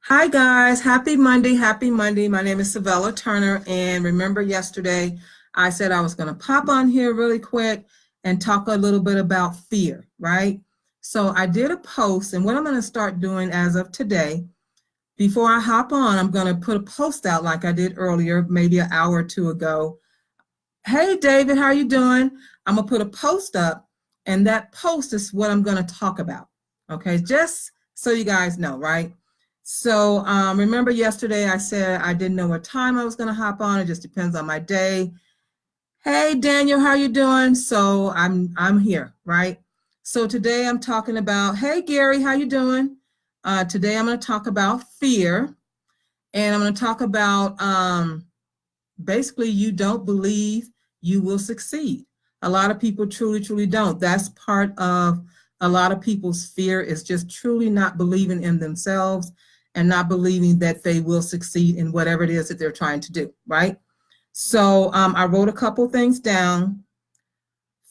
Hi guys, happy Monday, happy Monday. My name is Sevella Turner, and remember yesterday I said I was going to pop on here really quick and talk a little bit about fear, right? So I did a post, and what I'm going to start doing as of today, before I hop on, I'm going to put a post out like I did earlier, maybe an hour or two ago. Hey David, how you doing? I'm going to put a post up, and that post is what I'm going to talk about. Okay, just so you guys know, right? So remember yesterday I said I didn't know what time I was going to hop on. It just depends on my day. Hey Daniel, how you doing? So I'm here, right? So today I'm talking about, hey Gary, how you doing? Today I'm going to talk about fear, and I'm going to talk about basically you don't believe you will succeed. A lot of people truly don't. That's part of a lot of people's fear, is just truly not believing in themselves and not believing that they will succeed in whatever it is that they're trying to do, right? So I wrote a couple things down.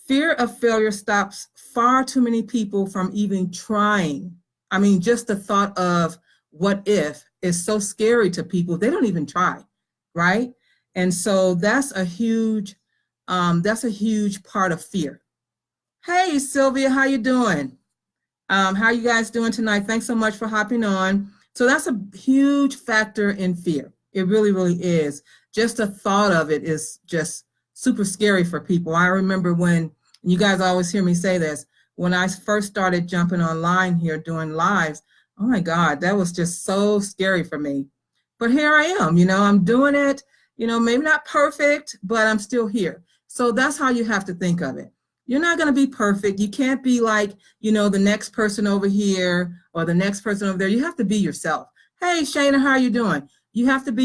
Fear of failure stops far too many people from even trying. I mean, just the thought of what if is so scary to people, they don't even try, right? And so that's a huge part of fear. Hey Sylvia, how you doing? How are you guys doing tonight? Thanks so much for hopping on. So that's a huge factor in fear. It really is. Just the thought of it is just super scary for people. I remember when, you guys always hear me say this, when I first started jumping online here doing lives, oh my God, that was just so scary for me. But here I am, I'm doing it, maybe not perfect, but I'm still here. So that's how you have to think of it. You're not going to be perfect. You can't be like, the next person over here or the next person over there. You have to be yourself. Hey, Shayna, how are you doing? You have to be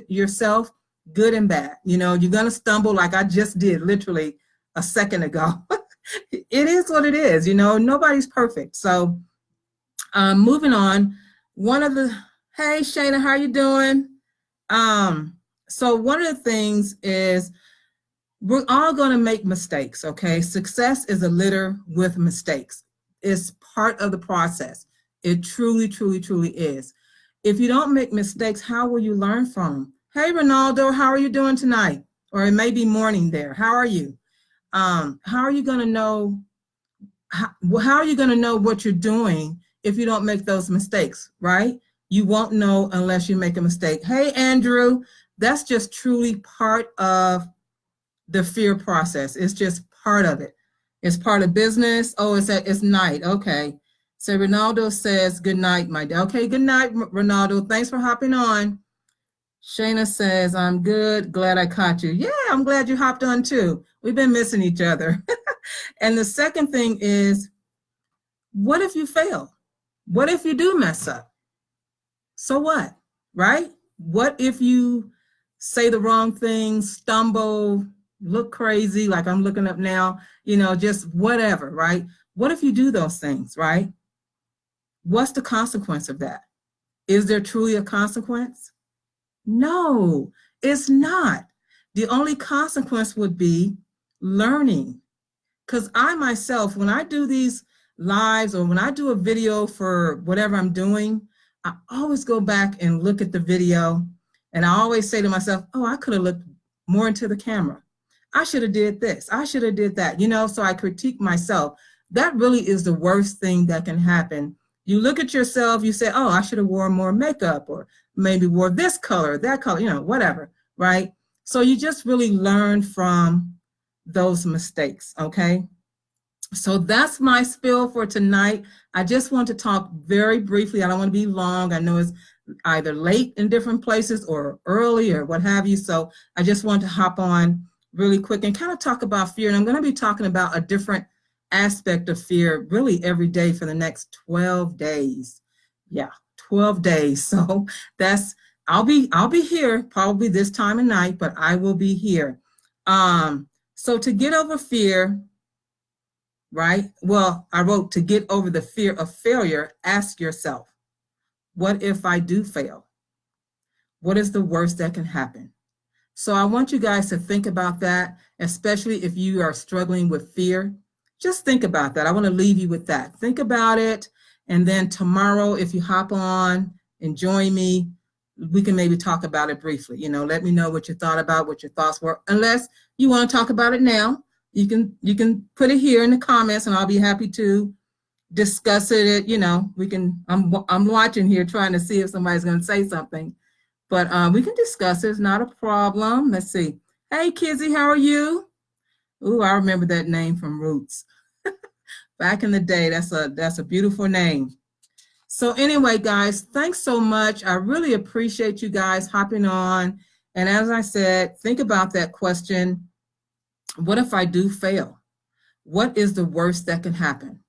yourself, good and bad. You're going to stumble like I just did literally a second ago. It is what it is. Nobody's perfect. So moving on, hey, Shayna, how are you doing? So one of the things is, we're all going to make mistakes, okay? Success is a litter with mistakes. It's part of the process. It truly is. If you don't make mistakes, how will you learn from them? Hey, Ronaldo, how are you doing tonight? Or it may be morning there. How are you? How are you going to know? How are you going to know what you're doing if you don't make those mistakes, right? You won't know unless you make a mistake. Hey, Andrew, that's just truly part of the fear process. It's just part of it. It's part of business. Oh, it's night. Okay. So Ronaldo says, good night, my dear. Okay, good night, Ronaldo. Thanks for hopping on. Shayna says, I'm good. Glad I caught you. Yeah, I'm glad you hopped on too. We've been missing each other. And the second thing is, what if you fail? What if you do mess up? So what, right? What if you say the wrong thing, stumble, look crazy like I'm looking up now, just whatever, right? What if you do those things, right? What's the consequence of that? Is there truly a consequence? No, it's not. The only consequence would be learning. Because I myself, when I do these lives or when I do a video for whatever I'm doing, I always go back and look at the video, and I always say to myself, oh, I could have looked more into the camera. I should have did this. I should have did that, so I critique myself. That really is the worst thing that can happen. You look at yourself, you say, oh, I should have worn more makeup, or maybe wore this color, that color, whatever, right? So you just really learn from those mistakes, okay? So that's my spill for tonight. I just want to talk very briefly. I don't want to be long. I know it's either late in different places or early or what have you. So I just want to hop on really quick and kind of talk about fear. And I'm going to be talking about a different aspect of fear really every day for the next 12 days. Yeah, 12 days. So I'll be here probably this time of night, but I will be here. So to get over fear, right? Well, I wrote, to get over the fear of failure, ask yourself, what if I do fail? What is the worst that can happen? So I want you guys to think about that, especially if you are struggling with fear. Just think about that. I want to leave you with that. Think about it. And then tomorrow, if you hop on, and join me, we can maybe talk about it briefly. Let me know what you thought about, what your thoughts were. Unless you want to talk about it now, you can put it here in the comments, and I'll be happy to discuss it. We can. I'm watching here, trying to see if somebody's going to say something, but we can discuss it. It's not a problem. Let's see. Hey, Kizzy, how are you? Ooh, I remember that name from Roots. Back in the day, that's a beautiful name. So anyway, guys, thanks so much. I really appreciate you guys hopping on. And as I said, think about that question. What if I do fail? What is the worst that can happen?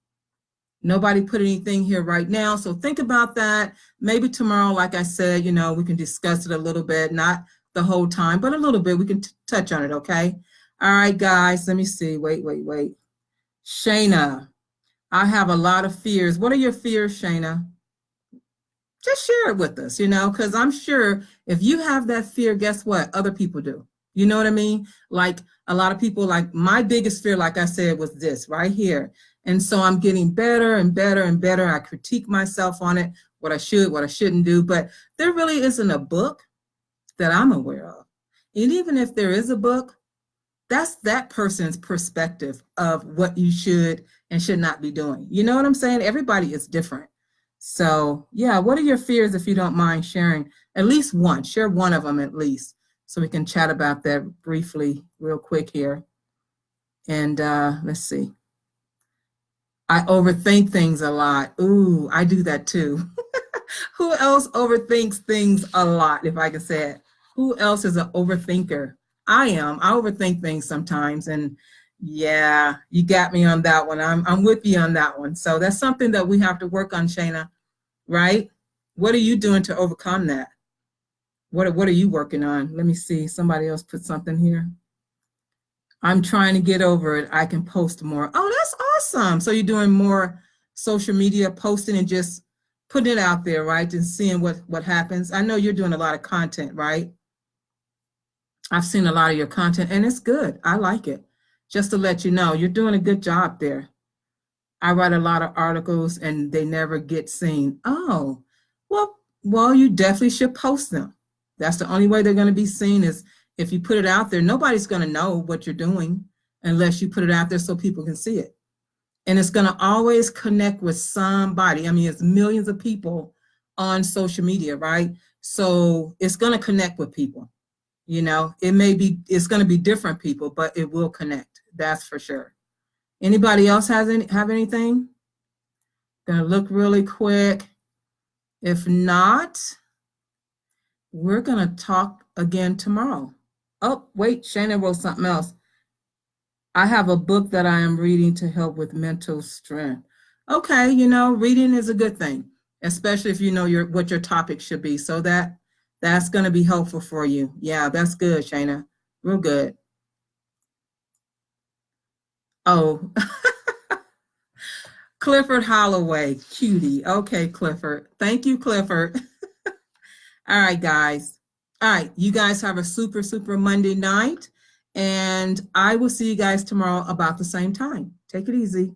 Nobody put anything here right now, so think about that. Maybe tomorrow, like I said, we can discuss it a little bit, not the whole time, but a little bit. We can touch on it, okay? All right, guys, let me see. Wait. Shayna, I have a lot of fears. What are your fears, Shayna? Just share it with us, because I'm sure if you have that fear, guess what? Other people do. You know what I mean? Like a lot of people, like my biggest fear, like I said, was this right here. And so I'm getting better and better and better. I critique myself on it, what I should, what I shouldn't do. But there really isn't a book that I'm aware of. And even if there is a book, that's that person's perspective of what you should and should not be doing. You know what I'm saying? Everybody is different. So yeah, what are your fears, if you don't mind sharing? At least one. Share one of them at least, so we can chat about that briefly real quick here. And let's see. I overthink things a lot. Ooh, I do that too. Who else overthinks things a lot, if I can say it? Who else is an overthinker? I am. I overthink things sometimes. And yeah, you got me on that one. I'm with you on that one. So that's something that we have to work on, Shayna, right? What are you doing to overcome that? What are you working on? Let me see. Somebody else put something here. I'm trying to get over it. I can post more. Oh, that's awesome. So you're doing more social media posting and just putting it out there, right? And seeing what happens. I know you're doing a lot of content, right? I've seen a lot of your content and it's good. I like it. Just to let you know, you're doing a good job there. I write a lot of articles and they never get seen. Oh, well, you definitely should post them. That's the only way they're going to be seen, is if you put it out there. Nobody's going to know what you're doing unless you put it out there so people can see it. And it's going to always connect with somebody. I mean, it's millions of people on social media, right? So it's going to connect with people. It's going to be different people, but it will connect. That's for sure. Anybody else have anything? Gonna look really quick. If not, we're gonna talk again tomorrow. Oh, wait, Shana wrote something else. I have a book that I am reading to help with mental strength. Okay, reading is a good thing, especially if you know what your topic should be. So that's gonna be helpful for you. Yeah, that's good, Shana. Real good. Oh, Clifford Holloway, cutie. Okay, Clifford. Thank you, Clifford. All right, guys. All right, you guys have a super, super Monday night, and I will see you guys tomorrow about the same time. Take it easy.